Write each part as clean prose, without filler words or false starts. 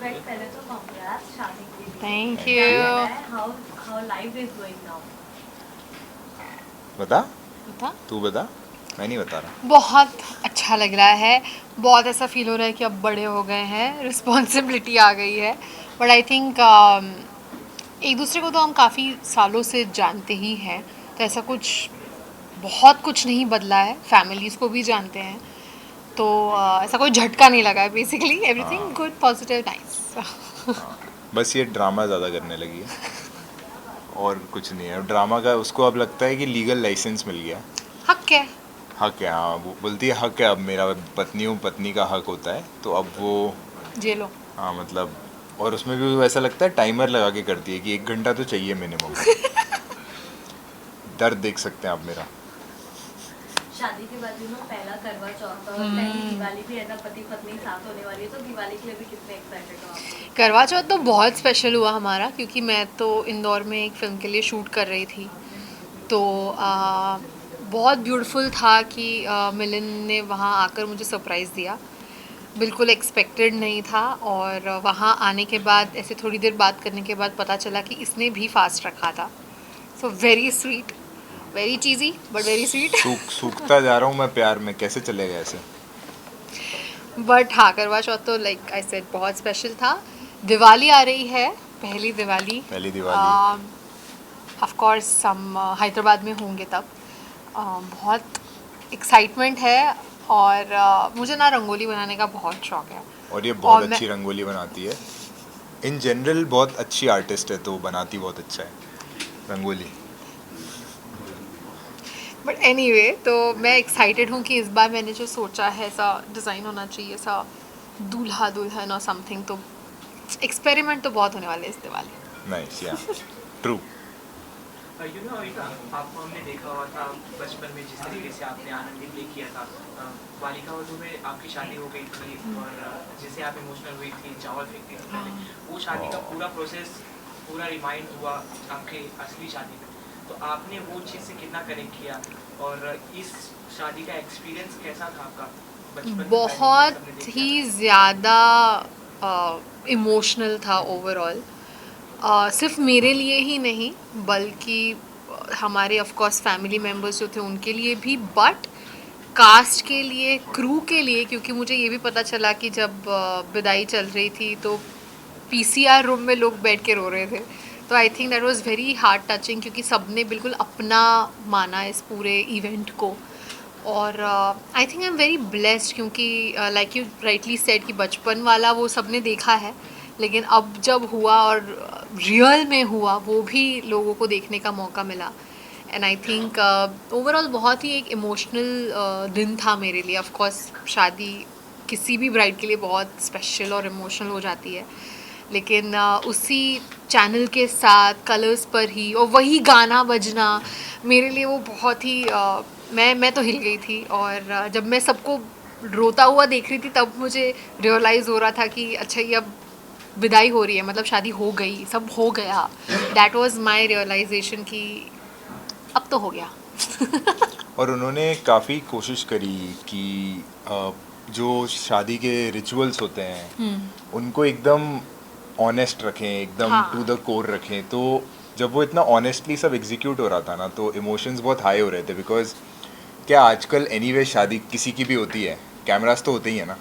Guys पहले तो congrats शादी के लिए। थैंक क्या यू। कहना है, how life is going now? बता, बता। तू बता, मैं नहीं बता रहा। बहुत अच्छा लग रहा है, बहुत ऐसा फील हो रहा है कि अब बड़े हो गए हैं, रिस्पॉन्सिबिलिटी आ गई है। बट आई थिंक एक दूसरे को तो हम काफ़ी सालों से जानते ही हैं, तो ऐसा कुछ बहुत कुछ नहीं बदला है, फैमिलीज़ को भी जानते हैं, तो ऐसा कोई झटका नहीं लगा है। बेसिकली एवरीथिंग हाँ गुड, पॉजिटिव, नाइस। हाँ, बस ये ड्रामा ज़्यादा करने लगी है और कुछ नहीं है। ड्रामा का उसको अब लगता है कि लीगल लाइसेंस मिल गया। हक है। हक है, हाँ, वो बोलती है हक है, अब मेरा पत्नी हूँ, पत्नी का हक होता है, तो अब वो, जेलो। हाँ मतलब, और उसमें भी वो ऐसा लगता है टाइमर लगा के करती है कि 1 घंटा तो चाहिए मिनिमम। दर्द देख सकते हैं आप मेरा। शादी के बाद पहला करवा चौथ और पहली दिवाली भी ऐसा पति पत्नी साथ होने वाली है, तो दिवाली के लिए भी कितने एक्साइटेड हो आप? करवा चौथ तो बहुत स्पेशल हुआ हमारा, क्योंकि मैं तो इंदौर में एक फ़िल्म के लिए शूट कर रही थी, तो बहुत ब्यूटीफुल था कि मिलन ने वहाँ आकर मुझे सरप्राइज़ दिया। बिल्कुल एक्सपेक्टेड नहीं था, और वहाँ आने के बाद ऐसे थोड़ी देर बात करने के बाद पता चला कि इसने भी फास्ट रखा था। So very sweet, very cheesy but very sweet. सूखता जा रहा हूँ मैं प्यार में, कैसे चलेगा ऐसे। बट हाँ, करवा चौथ तो लाइक आई सेड बहुत स्पेशल था। दिवाली आ रही है, पहली दिवाली। पहली दिवाली। ऑफ कोर्स हम हैदराबाद में होंगे तब। बहुत एक्साइटमेंट है, और मुझे ना रंगोली बनाने का बहुत शौक है। और ये बहुत और मैं अच्छी रंगोली बनाती है। इन जनरल बहुत अच्छी आर्टिस्ट है, तो बनाती बहुत अच्छा है रंगोली। बट एनीवे, तो मैं एक्साइटेड हूँ कि इस बार मैंने जो सोचा है ऐसा डिज़ाइन होना चाहिए, ऐसा दूल्हा दुल्हन और समथिंग, तो एक्सपेरिमेंट तो बहुत होने वाले हैं इस दिवाली। नाइस, या ट्रू। अविका, आपको हमने देखा हुआ था बचपन में, जिस तरीके से आपने आनंदी प्ले किया था। बालिका वधू में आपकी शादी हो गई थी और जिससे आप इमोशनल हुई थी, चावल फेंकती थी पहले, वो शादी का पूरा प्रोसेस पूरा रिमाइंड हुआ आपके असली शादी में। तो आपने वो चीज़ से कितना कनेक्ट किया, और इस शादी का एक्सपीरियंस कैसा था आपका बचपन में? बहुत ही ज़्यादा इमोशनल था ओवरऑल। सिर्फ मेरे लिए ही नहीं, बल्कि हमारे ऑफ कोर्स फैमिली मेम्बर्स जो थे उनके लिए भी, बट कास्ट के लिए, क्रू के लिए, क्योंकि मुझे ये भी पता चला कि जब विदाई चल रही थी तो पीसीआर रूम में लोग बैठ के रो रहे थे। तो I think that was very heart touching, क्योंकि सबने बिल्कुल अपना माना इस पूरे इवेंट को। और आई think I am very blessed, क्योंकि लाइक यू राइटली सेड कि बचपन वाला वो सबने देखा है, लेकिन अब जब हुआ और रियल में हुआ, वो भी लोगों को देखने का मौका मिला। एंड आई थिंक ओवरऑल बहुत ही एक इमोशनल दिन था मेरे लिए। ऑफ कोर्स शादी किसी भी ब्राइड के लिए बहुत स्पेशल और इमोशनल हो जाती है, लेकिन उसी चैनल के साथ कलर्स पर ही, और वही गाना बजना मेरे लिए वो बहुत ही मैं तो हिल गई थी। और जब मैं सबको रोता हुआ देख रही थी तब मुझे रियलाइज़ हो रहा था कि अच्छा, ये अब विदाई हो रही है, मतलब शादी हो गई, सब हो गया। दैट वाज माय रियलाइजेशन कि अब तो हो गया। और उन्होंने काफ़ी कोशिश करी कि जो शादी के रिचुअल्स होते हैं उनको एकदम ऑनेस्ट रखें, एकदम टू हाँ। द कोर रखें। तो जब वो इतना ऑनेस्टली सब एग्जीक्यूट हो रहा था ना, तो इमोशंस बहुत हाई हो रहे थे। बिकॉज क्या आजकल एनीवे शादी किसी की भी होती है, कैमरास तो होते ही है ना,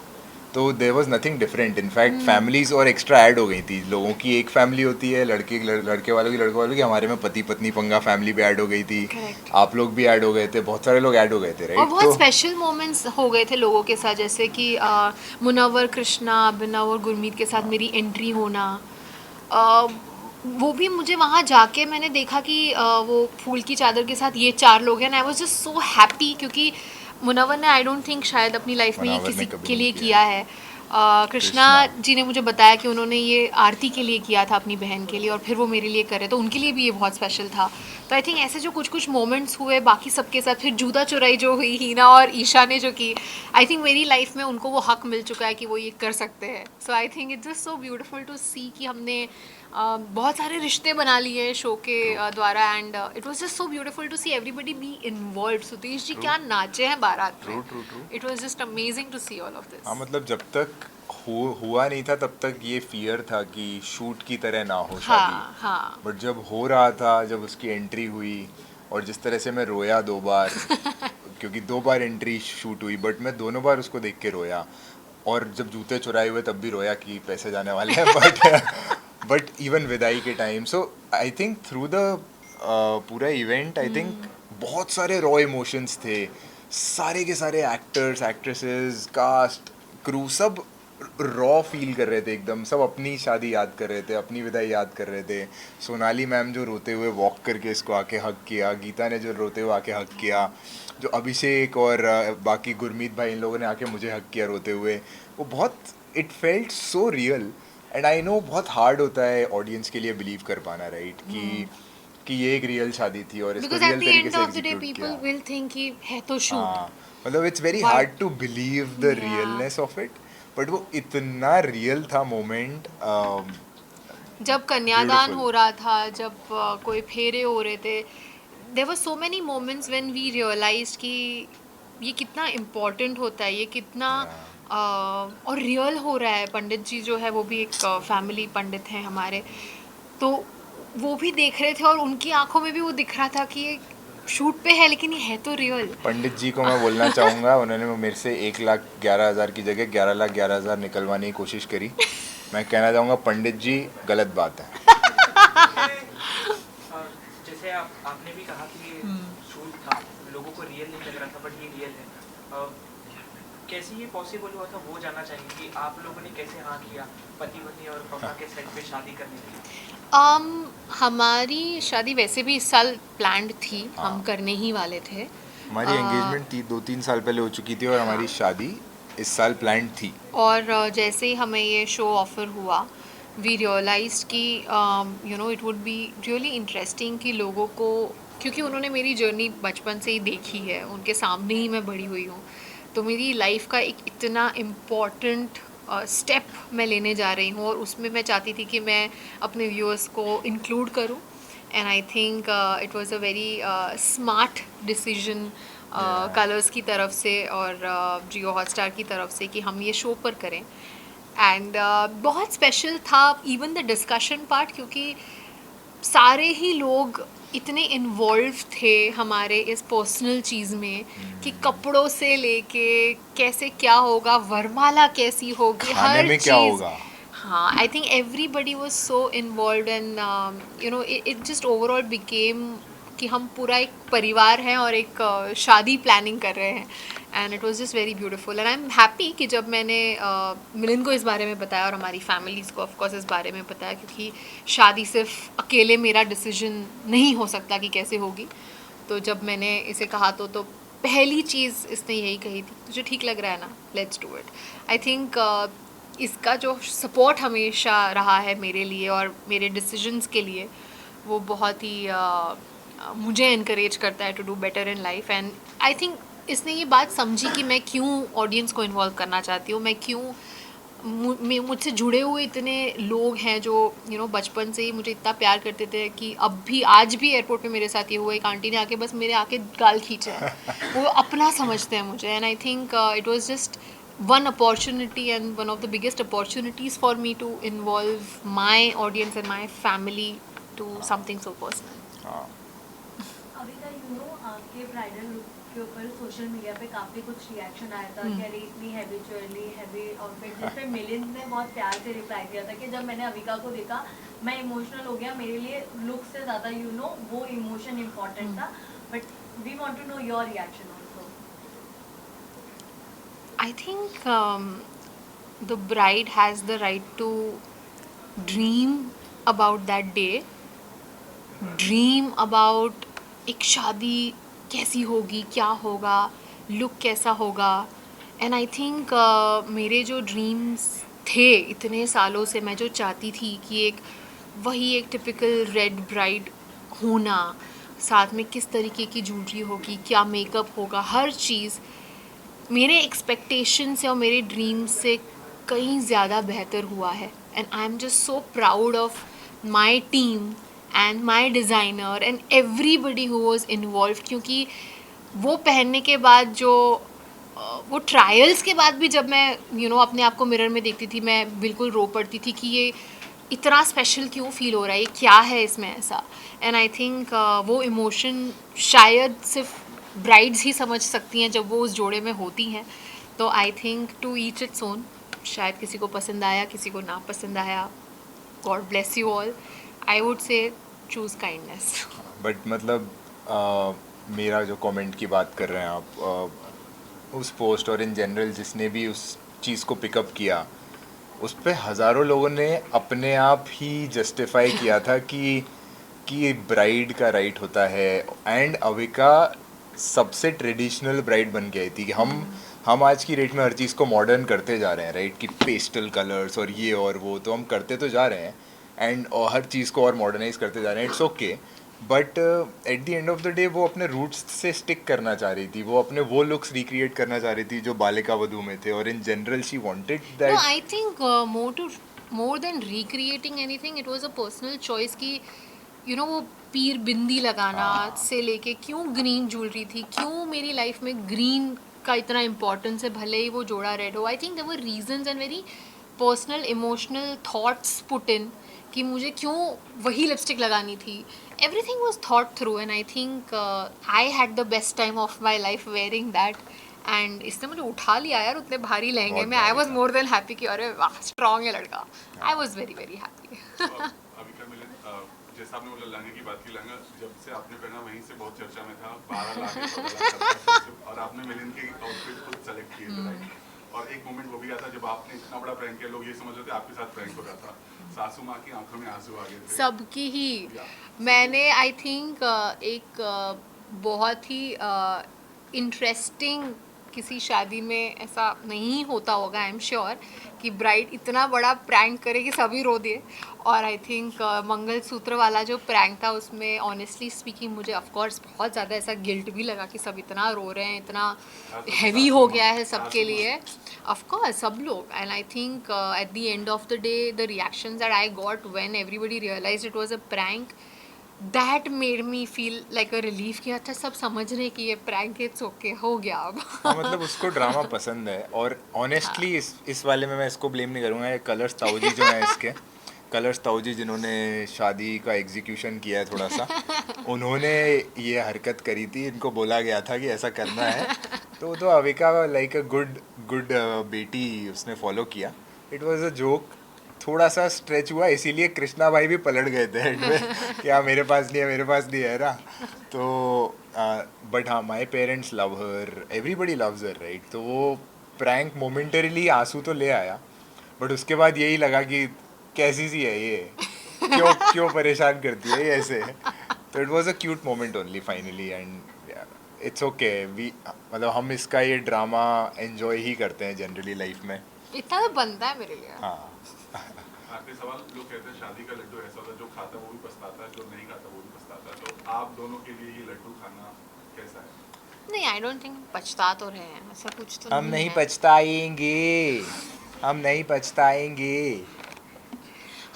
तो there was nothing different. In fact families और एक्स्ट्रा ऐड हो गई थी। लोगों की एक फैमिली होती है, लड़के वालों की, लड़के वालों की, हमारे में पति पत्नी पंगा फैमिली भी ऐड हो गई थी। Correct. आप लोग भी ऐड हो गए थे, बहुत सारे लोग ऐड हो गए थे, और राइट? बहुत तो स्पेशल मोमेंट्स हो गए थे लोगों के साथ, जैसे कि मुनव्वर, कृष्णा, अभिनव और गुरमीत के साथ मेरी एंट्री होना। अ, वो भी मुझे वहाँ जाके मैंने देखा कि वो फूल की चादर के साथ ये 4 लोग हैं, and I was just so happy, क्योंकि मुनव्वर ने आई डोंट थिंक शायद अपनी लाइफ में ये मनावर ने किसी कभी के नहीं लिए किया किया है। कृष्णा कृष्णा। जी ने मुझे बताया कि उन्होंने ये आरती के लिए किया था, अपनी बहन के लिए, और फिर वो मेरे लिए करे, तो उनके लिए भी ये बहुत स्पेशल था। तो आई थिंक ऐसे जो कुछ कुछ मोमेंट्स हुए बाकी सबके साथ, फिर जूता चुराई जो हुई हीना और ईशा ने जो की, आई थिंक मेरी लाइफ में उनको वो हक मिल चुका है कि वो ये कर सकते हैं। So I think it's just so beautiful to see कि हमने बहुत सारे रिश्ते बना लिए शो के द्वारा, and it was just so beautiful to see everybody be involved. Sutish ji क्या नाचे हैं बारात में। True true true. It was just amazing to see all of हाँ दिस। मतलब जब तक हुआ नहीं था तब तक ये फियर था कि शूट की तरह ना हो शादी। हाँ हाँ बट जब हो रहा था, जब उसकी एंट्री हुई और जिस तरह से मैं रोया 2 बार क्योंकि 2 बार एंट्री शूट हुई, बट मैं दोनों बार उसको देख के रोया। और जब जूते चुराए हुए तब भी रोया कि पैसे जाने वाले हैं बट इवन विदाई के time, so I think through the पूरा इवेंट आई थिंक बहुत सारे रॉ इमोशंस थे। सारे के सारे एक्टर्स, एक्ट्रेसेस, कास्ट, क्रू सब रॉ फील कर रहे थे एकदम। सब अपनी शादी याद कर रहे थे, अपनी विदाई याद कर रहे थे। सोनाली मैम जो रोते हुए वॉक करके इसको आके हक किया, गीता ने जो रोते हुए आके हक किया, जो अभिषेक और बाकी गुरमीत भाई इन लोगों ने आके मुझे हक किया रोते हुए, वो बहुत it felt so real. And I know बहुत हार्ड होता है ऑडियंस के लिए बिलीव कर पाना, राइट, कि ये एक रियल शादी थी और इसको बिकॉज एट रियल द तरीके एंड से of the day execute people किया। विल थिंक कि है तो शूट। हाँ, मतलब it's very But- hard to believe the Yeah. Realness of it, but वो इतना रियल था मोमेंट। जब कन्यादान Beautiful. हो रहा था, जब कोई फेरे हो रहे थे, there were so many moments when we realised कि ये कितना इम्पोर्टेंट होता है, ये कितना और रियल हो रहा है। पंडित जी जो है वो भी एक फैमिली पंडित हैं हमारे, तो वो भी देख रहे थे और उनकी आंखों में भी वो दिख रहा था कि ये शूट पे है लेकिन ये है तो रियल। पंडित जी को मैं बोलना चाहूँगा, उन्होंने मेरे से 1,11,000 की जगह 11,11,000 निकलवाने की कोशिश करी। मैं कहना चाहूँगा पंडित जी गलत बात है। जैसे आपने भी कहा कि ये शूट था, लोगों को रियल नहीं लग रहा था, बट ये रियल है। कैसे ये पॉसिबल हुआ था वो जानना चाहेंगे कि आप लोगों ने कैसे हाँ किया पति पत्नी और पापा के सेट पे शादी करने के लिए? हमारी शादी वैसे भी इस साल प्लान्ड थी, हम हाँ। करने ही वाले थे। हमारी एंगेजमेंट 2-3 साल पहले हो चुकी थी और हमारी शादी इस साल प्लान थी। और जैसे ही हमें ये शो ऑफ़र हुआ, वी रियलाइज्ड कि you know it would be really interesting कि लोगों को, क्योंकि उन्होंने मेरी जर्नी बचपन से ही देखी है, उनके सामने ही मैं बड़ी हुई हूँ, तो मेरी लाइफ का एक इतना इम्पॉर्टेंट स्टेप मैं लेने जा रही हूँ और उसमें मैं चाहती थी कि मैं अपने व्यूअर्स को इंक्लूड करूँ। And I think it was a very smart decision colours की तरफ से और जियो हॉटस्टार की तरफ से कि हम ये शो पर करें। एंड बहुत स्पेशल था इवन द डिस्कशन पार्ट, क्योंकि सारे ही लोग इतने इन्वॉल्व थे हमारे इस पर्सनल चीज़ में कि कपड़ों से लेके कैसे क्या होगा, वरमाला कैसी होगी, खाने हर में क्या चीज़। होगा। हाँ, I think everybody was so involve and you know it just overall became कि हम पूरा एक परिवार हैं और एक शादी प्लानिंग कर रहे हैं। And it was just very beautiful and I am happy कि जब मैंने मिलिंद को इस बारे में बताया और हमारी फैमिलीज़ को ऑफकोर्स इस बारे में बताया, क्योंकि शादी सिर्फ अकेले मेरा डिसीजन नहीं हो सकता कि कैसे होगी। तो जब मैंने इसे कहा तो पहली चीज़ इसने यही कही थी, तुझे ठीक लग रहा है ना, let's do it. I think इसका जो सपोर्ट हमेशा रहा है मेरे लिए और मेरे डिसीजंस के लिए, वो बहुत ही मुझे इनकरेज करता है to do better in life. And I think इसने ये बात समझी कि मैं क्यों ऑडियंस को इन्वॉल्व करना चाहती हूँ, मैं क्यों मुझसे जुड़े हुए इतने लोग हैं जो यू नो बचपन से ही मुझे इतना प्यार करते थे कि अब भी आज भी एयरपोर्ट पे मेरे साथ ये हुआ, एक आंटी ने आके बस मेरे आके गाल खींचा है, वो अपना समझते हैं मुझे। And I think it was just one opportunity and one of the biggest opportunities for me to involve my audience and my family to something so personal. हाँ, अभी का यू नो आपके ब्राइडल लुक के ऊपर social media पे काफी कुछ reaction आया था कि अरे इतनी हैवी ज्वेलरी, हैवी आउटफिट, जिस पे मिलिंद ने बहुत प्यार से रिप्लाई किया था कि जब मैंने अविका को देखा मैं इमोशनल हो गया, मेरे लिए लुक से ज़्यादा यू नो वो इमोशन इम्पोर्टेंट था। But we want to know your reaction also. I think the bride has the right to dream about that day, dream about एक शादी कैसी होगी, क्या होगा, लुक कैसा होगा। एंड आई थिंक मेरे जो ड्रीम्स थे इतने सालों से, मैं जो चाहती थी कि वही एक टिपिकल रेड ब्राइड होना, साथ में किस तरीके की ज्वेलरी होगी, क्या मेकअप होगा, हर चीज़ मेरे एक्सपेक्टेशन से और मेरे ड्रीम से कहीं ज़्यादा बेहतर हुआ है। And I am just so proud of my team and my designer and everybody who was involve, क्योंकि वो पहनने के बाद जो वो ट्रायल्स के बाद भी जब मैं अपने आप को मिरर में देखती थी, मैं बिल्कुल रो पड़ती थी कि ये इतना स्पेशल क्यों फील हो रहा है, ये क्या है इसमें ऐसा. एंड आई थिंक वो इमोशन शायद सिर्फ ब्राइड्स ही समझ सकती हैं जब वो उस जोड़े में होती हैं. तो I think to each its own. शायद किसी को पसंद आया, किसी को ना पसंद आया. God bless you all. I would say choose kindness. But मतलब मेरा जो कमेंट की बात कर रहे हैं आप, उस पोस्ट और इन जनरल जिसने भी उस चीज़ को पिकअप किया, उस पे हज़ारों लोगों ने अपने आप ही जस्टिफाई किया था कि ब्राइड का राइट होता है. एंड अविका सबसे ट्रेडिशनल ब्राइड बन के आई थी कि हम आज की डेट में हर चीज़ को मॉडर्न करते जा रहे हैं, राइट, कि पेस्टल कलर्स और ये और वो तो हम करते तो जा रहे हैं एंड हर चीज़ को और मॉडर्नाइज करते जा रहे हैं. It's okay, but at the end of the day वो अपने रूट्स से स्टिक करना चाह रही थी. वो अपने वो लुक्स रिक्रिएट करना चाह रही थी जो बालिका वधू में थे. और in general she wanted No, that. I think more than recreating anything, it was a personal choice कि वो पीर बिंदी लगाना से लेके क्यों ग्रीन ज्वेलरी थी, क्यों मेरी लाइफ में ग्रीन का इतना इम्पोर्टेंस है, भले ही वो जोड़ा रेड हो. I think there were reasons and very personal emotional thoughts put in कि मुझे क्यों वही लिपस्टिक लगानी थी. Everything was thought through and I think I had the best time of my life wearing that. And इसने मुझे उठा लिया यार उतने भारी लहंगे में. I was more than happy कि अरे वाह स्ट्रॉन्ग है लड़का. I was very very happy. Avika Milan, जैसा आपने बोला लहंगे की बात की, लहंगा जब से आपने पहना वहीं से बहुत चर्चा में था. 12 लाख और आपने मिलन के आउटफिट खुद सेलेक्ट किए थे, राइट. और एक मोमेंट वो भी आया था जब आपने इतना बड़ा प्रैंक किया, लोग ये समझ रहे थे आपके साथ प्रैंक हो रहा था. सासू माँ की आंखों में आंसू आ गए थे. सबकी ही. मैंने आई थिंक एक बहुत ही इंटरेस्टिंग किसी शादी में ऐसा नहीं होता होगा आई एम श्योर कि ब्राइड इतना बड़ा प्रैंक करे कि सभी रो दिए. और आई थिंक मंगलसूत्र वाला जो प्रैंक था उसमें ऑनेस्टली स्पीकिंग मुझे ऑफकोर्स बहुत ज़्यादा ऐसा गिल्ट भी लगा कि सब इतना रो रहे हैं, इतना हैवी हो गया है सबके लिए. ऑफकोर्स सब लोग. And I think at the end of the day the reactions that I got when everybody realised it was a prank, that made me feel like a relief कि अच्छा सब समझ रहे कि ये प्रैंक इट्स ओके हो गया अब. हाँ, मतलब उसको ड्रामा पसंद है. और ऑनेस्टली इस वाले में मैं इसको ब्लेम नहीं करूँगा. ये कलर्स ताऊजी जो हैं इसके, कलर्स ताऊजी जिन्होंने शादी का एग्जीक्यूशन किया है थोड़ा सा, उन्होंने ये हरकत करी थी. इनको बोला गया था कि ऐसा करना है, तो अविका लाइक अ गुड बेटी उसने फॉलो किया. It was a joke. थोड़ा सा स्ट्रेच हुआ, इसीलिए कृष्णा भाई भी पलट गए थे एंड में कि हाँ मेरे पास नहीं है ना. तो बट हाँ, my parents love her, everybody loves her, right. तो वो प्रैंक मोमेंटरीली आंसू तो ले आया, बट उसके बाद यही लगा कि कैसी सी है ये, क्यों परेशान करती है ये ऐसे. तो it was a cute moment only finally. And it's okay. मतलब हम इसका ये ड्रामा एंजॉय ही करते हैं जनरली लाइफ में. इतना तो बनता है मेरे लिए. हाँ. आखिरी सवाल, लोग कहते हैं शादी का लड्डू ऐसा होता है जो खाता है वो भी पछताता है, जो नहीं खाता वो भी पछताता है. तो आप दोनों के लिए ये लड्डू खाना कैसा है? नहीं, आई डोंट थिंक पछता तो रहे हैं, ऐसा कुछ तो हम नहीं है. पछताएंगे, हम नहीं पछताएंगे.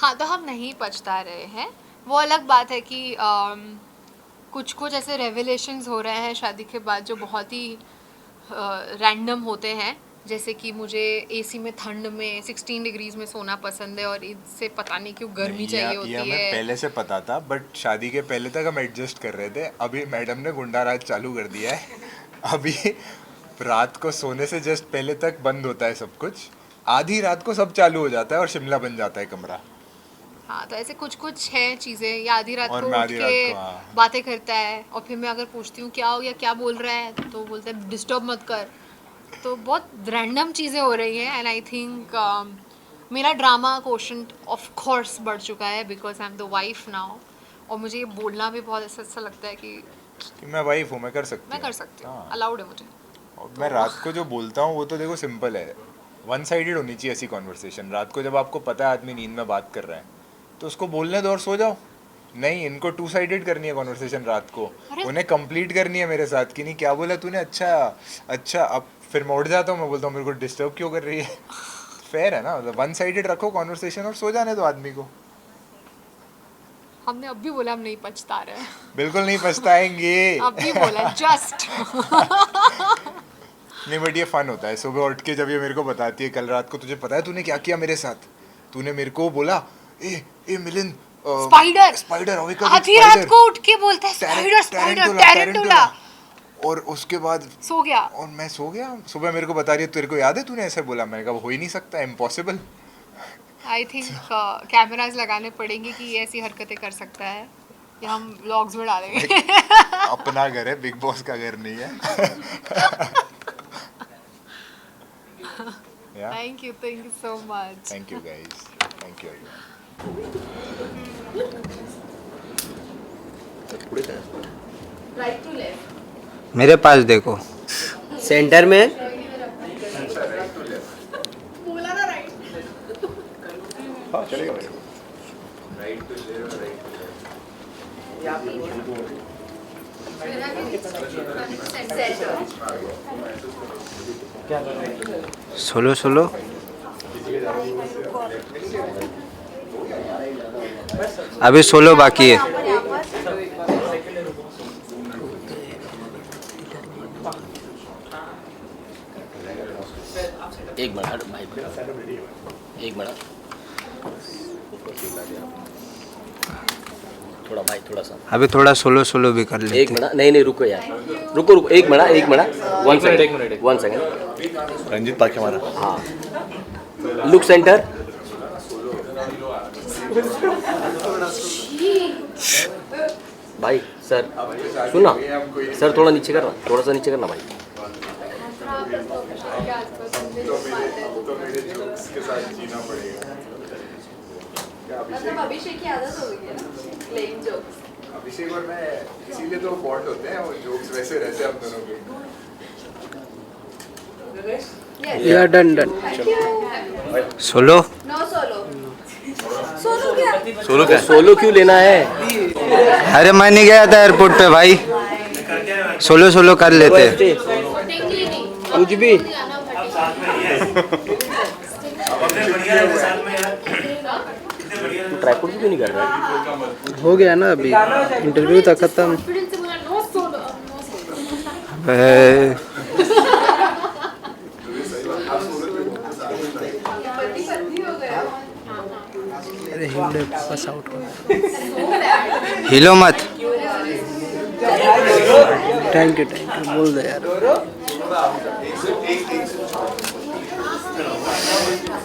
हाँ, तो हम नहीं पछता रहे हैं. वो अलग बात है कि कुछ ऐसे रेवलेशंस हो रहे हैं शादी के बाद जो बहुत ही रैंडम होते हैं. जैसे कि मुझे एसी में ठंड में 16 डिग्रीज में सोना पसंद है और इससे पता नहीं क्यों गर्मी चाहिए होती ये है. हमें पहले से पता था, बट शादी के पहले तक हम एडजस्ट कर रहे थे. अभी मैडम ने गुंडा राज चालू कर दिया है. अभी रात को सोने से जस्ट पहले तक बंद होता है सब कुछ. आधी रात को सब चालू हो जाता है और शिमला बन जाता है कमरा. हाँ, तो ऐसे कुछ हैं चीज़ें. या आधी रात और को मैं उठ आधी रात के को, हाँ. बातें करता है और फिर मैं अगर पूछती हूँ क्या हो गया, क्या बोल रहा है, तो बोलता है डिस्टर्ब मत कर. तो बहुत रैंडम चीज़ें हो रही हैं. एंड आई थिंक मेरा ड्रामा कोशंट ऑफ कोर्स बढ़ चुका है because I am the wife now. और मुझे ये बोलना भी बहुत ऐसा लगता है कि मैं वाइफ हूँ, मैं कर सकती हूँ. हूँ. अलाउड है मुझे. और मैं रात को जो बोलता हूँ वो तो देखो सिंपल है. वन साइडेड होनी चाहिए ऐसी कॉन्वर्सेशन. रात को जब आपको पता है आदमी नींद में बात कर रहा है तो उसको बोलने दो और सो जाओ. नहीं, इनको 2 साइडेड करनी है कॉन्वर्सेशन रात को. उन्हें कंप्लीट करनी है मेरे साथ कि नहीं क्या बोला तूने, अच्छा. अब फिर मैं उठ जाता हूँ, मैं बोलता हूँ मेरे को डिस्टर्ब क्यों कर रही है. फेयर है ना. मतलब वन साइडेड रखो कॉन्वर्सेशन और सो जाने दो आदमी को. हमने अब भी बोला हम नहीं पछता रहे हैं. बिल्कुल नहीं पछताएंगे. अब भी बोला जस्ट. नहीं बट ये फन होता है, सुबह उठ के जब ये मेरे को बताती है कल रात को तुझे पता है तूने क्या किया मेरे साथ, तूने मेरे को बोला ए मिलिंद स्पाइडर अविका आधी रात को उठ के बोलता है स्पाइडर टैरेंटुला, और उसके बाद सो गया। और मैं सो गया। सुबह मेरे को बता रही है तेरे को याद है तूने ऐसे बोला, मैंने कहा हो ही नहीं सकता, इम्पॉसिबल। आई थिंक कैमराज लगाने पड़ेंगे कि ये ऐसी हरकतें कर सकता है, या हम व्लॉग्स में डालेंगे। अपना घर है, बिग बॉस का घर नहीं है। Thank you so much. Thank you guys, thank you. Right to left, मेरे पास देखो, सेंटर में। बोला ना राइट। हाँ चलेगा भाई, right to left, right solo solo. अभी सोलो बाकी है। एक मिनट भाई, एक मिनट थोड़ा भाई, थोड़ा सा अभी थोड़ा सोलो सोलो भी कर लेते। एक मिनट, नहीं रुको यार, रुको एक मिनट, वन सेकंड। रंजीत पाखे हमारा। हाँ, लुक सेंटर। भाई सर सुनना, सर थोड़ा नीचे करना, थोड़ा सा नीचे करना भाई। तो मेरे जोक्स के साथ जीना पड़ेगा। मतलब अभिषेक की आदत हो गई है ना प्लेइंग जोक्स। अभिषेक और मैं इसीलिए तो बॉन्ड होते हैं, वो जोक्स वैसे रहते हैं हम दोनों के। या done. Solo no solo. Solo क्या? सोलो क्यों लेना है? अरे मैं नहीं गया था एयरपोर्ट पे भाई, सोलो सोलो कर लेते। कुछ भी ट्राइपॉड क्यों नहीं कर रहा? हो गया ना अभी, इंटरव्यू था खत्म। अरे बस आउट हिलो मत। थैंक यू बोल दे यार।